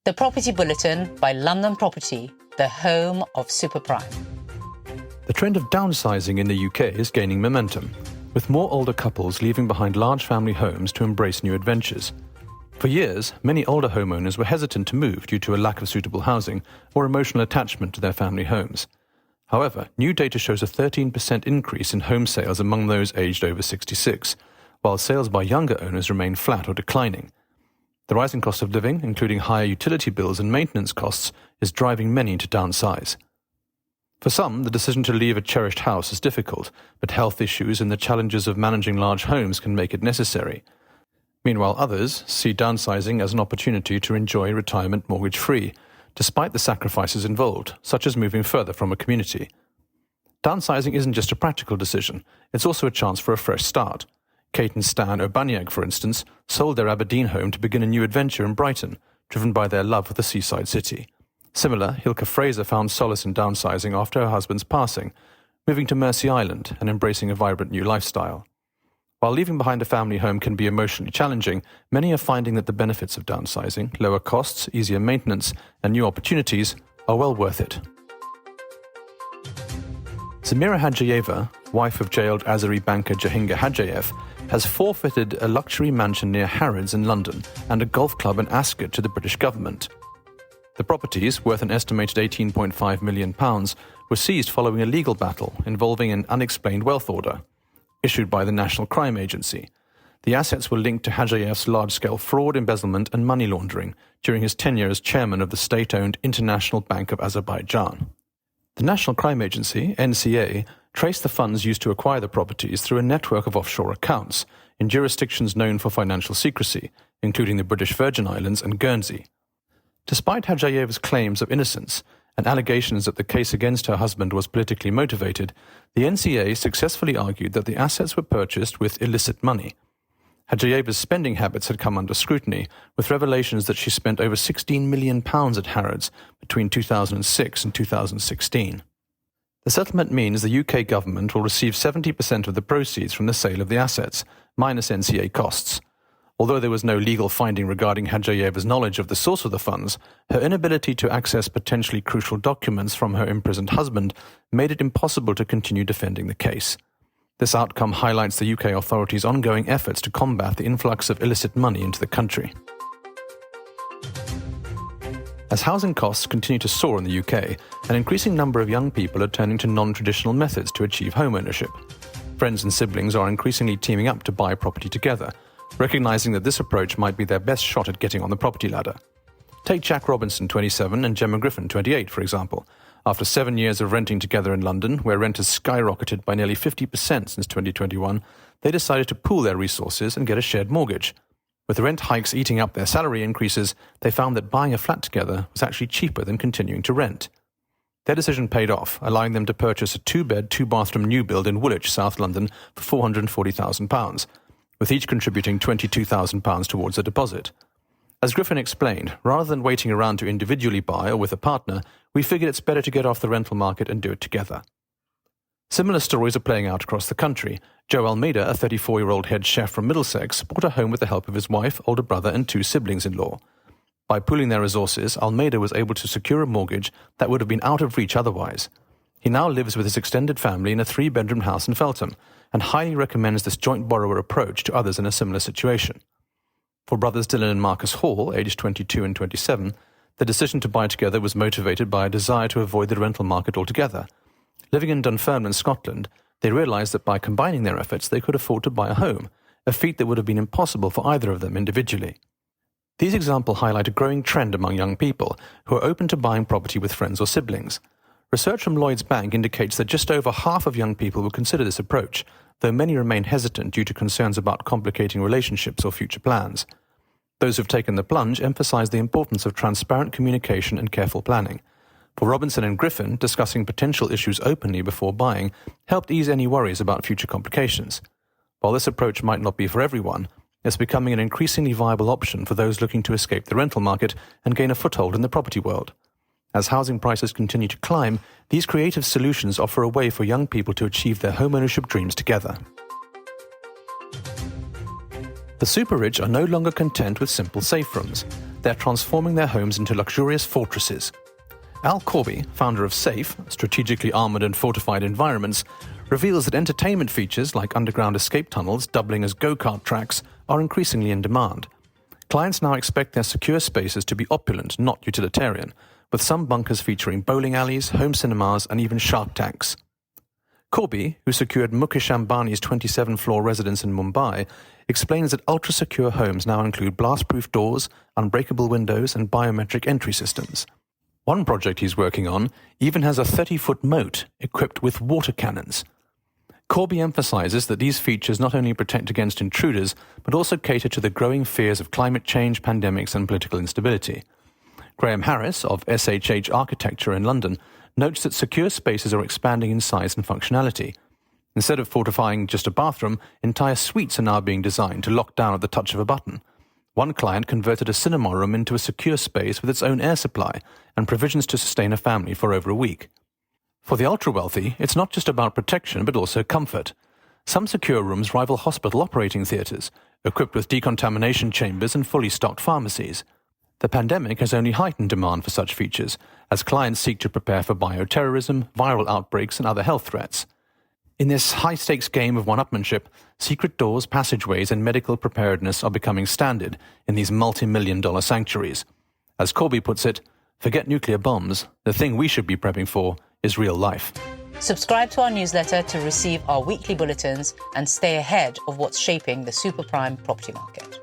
The Property Bulletin by London Property, the home of superprime. The trend of downsizing in the UK is gaining momentum, with more older couples leaving behind large family homes to embrace new adventures. For years, many older homeowners were hesitant to move due to a lack of suitable housing or emotional attachment to their family homes. However, new data shows a 13% increase in home sales among those aged over 66, while sales by younger owners remain flat or declining. The rising cost of living, including higher utility bills and maintenance costs, is driving many to downsize. For some, the decision to leave a cherished house is difficult, but health issues and the challenges of managing large homes can make it necessary. Meanwhile, others see downsizing as an opportunity to enjoy retirement mortgage-free, despite the sacrifices involved, such as moving further from a community. Downsizing isn't just a practical decision, it's also a chance for a fresh start. Kate and Stan Urbaniak, for instance, sold their Aberdeen home to begin a new adventure in Brighton, driven by their love of the seaside city. Similar, Hilkka Fraser found solace in downsizing after her husband's passing, moving to Mersea Island and embracing a vibrant new lifestyle. While leaving behind a family home can be emotionally challenging, many are finding that the benefits of downsizing, lower costs, easier maintenance, and new opportunities are well worth it. Zamira Hajiyeva, wife of jailed Azeri banker Jahangir Hajiyev, has forfeited a luxury mansion near Harrods in London and a golf club in Ascot to the British government. The properties, worth an estimated £18.5 million, were seized following a legal battle involving an Unexplained Wealth Order, issued by the National Crime Agency. The assets were linked to Hajiyev's large-scale fraud, embezzlement and money laundering during his tenure as chairman of the state-owned International Bank of Azerbaijan. The National Crime Agency, NCA, traced the funds used to acquire the properties through a network of offshore accounts in jurisdictions known for financial secrecy, including the British Virgin Islands and Guernsey. Despite Hajiyev's claims of innocence and allegations that the case against her husband was politically motivated, the NCA successfully argued that the assets were purchased with illicit money. Hajiyeva's spending habits had come under scrutiny, with revelations that she spent over £16 million at Harrods between 2006 and 2016. The settlement means the UK government will receive 70% of the proceeds from the sale of the assets, minus NCA costs. Although there was no legal finding regarding Hajiyeva's knowledge of the source of the funds, her inability to access potentially crucial documents from her imprisoned husband made it impossible to continue defending the case. This outcome highlights the UK authorities' ongoing efforts to combat the influx of illicit money into the country. As housing costs continue to soar in the UK, an increasing number of young people are turning to non-traditional methods to achieve home ownership. Friends and siblings are increasingly teaming up to buy property together, recognizing that this approach might be their best shot at getting on the property ladder. Take Jack Robinson, 27, and Gemma Griffin, 28, for example. After 7 years of renting together in London, where rent has skyrocketed by nearly 50% since 2021, they decided to pool their resources and get a shared mortgage. With rent hikes eating up their salary increases, they found that buying a flat together was actually cheaper than continuing to rent. Their decision paid off, allowing them to purchase a 2-bed, 2-bathroom new build in Woolwich, South London, for £440,000, with each contributing £22,000 towards a deposit. As Griffin explained, rather than waiting around to individually buy or with a partner, we figured it's better to get off the rental market and do it together. Similar stories are playing out across the country. Joe Almeida, a 34-year-old head chef from Middlesex, bought a home with the help of his wife, older brother and 2 siblings-in-law. By pooling their resources, Almeida was able to secure a mortgage that would have been out of reach otherwise. He now lives with his extended family in a 3-bedroom house in Feltham and highly recommends this joint borrower approach to others in a similar situation. For brothers Dylan and Marcus Hall, aged 22 and 27, the decision to buy together was motivated by a desire to avoid the rental market altogether. Living in Dunfermline, Scotland, they realised that by combining their efforts they could afford to buy a home, a feat that would have been impossible for either of them individually. These examples highlight a growing trend among young people who are open to buying property with friends or siblings. Research from Lloyds Bank indicates that just over half of young people will consider this approach, though many remain hesitant due to concerns about complicating relationships or future plans. Those who've taken the plunge emphasise the importance of transparent communication and careful planning. For Robinson and Griffin, discussing potential issues openly before buying helped ease any worries about future complications. While this approach might not be for everyone, it's becoming an increasingly viable option for those looking to escape the rental market and gain a foothold in the property world. As housing prices continue to climb, these creative solutions offer a way for young people to achieve their homeownership dreams together. The super-rich are no longer content with simple safe rooms. they're transforming their homes into luxurious fortresses. Al Corby, founder of SAFE, Strategically Armoured and Fortified Environments, reveals that entertainment features like underground escape tunnels doubling as go-kart tracks are increasingly in demand. Clients now expect their secure spaces to be opulent, not utilitarian, with some bunkers featuring bowling alleys, home cinemas and even shark tanks. Corby, who secured Mukesh Ambani's 27-floor residence in Mumbai, explains that ultra-secure homes now include blast-proof doors, unbreakable windows and biometric entry systems. One project he's working on even has a 30-foot moat equipped with water cannons. Corby emphasises that these features not only protect against intruders, but also cater to the growing fears of climate change, pandemics and political instability. Graham Harris of SHH Architecture in London notes that secure spaces are expanding in size and functionality. Instead of fortifying just a bathroom, entire suites are now being designed to lock down at the touch of a button. One client converted a cinema room into a secure space with its own air supply and provisions to sustain a family for over a week. For the ultra-wealthy, it's not just about protection but also comfort. Some secure rooms rival hospital operating theatres, equipped with decontamination chambers and fully stocked pharmacies. The pandemic has only heightened demand for such features, as clients seek to prepare for bioterrorism, viral outbreaks and other health threats. In this high-stakes game of one-upmanship, secret doors, passageways and medical preparedness are becoming standard in these multi-million-dollar sanctuaries. As Corby puts it, forget nuclear bombs, the thing we should be prepping for is real life. Subscribe to our newsletter to receive our weekly bulletins and stay ahead of what's shaping the super prime property market.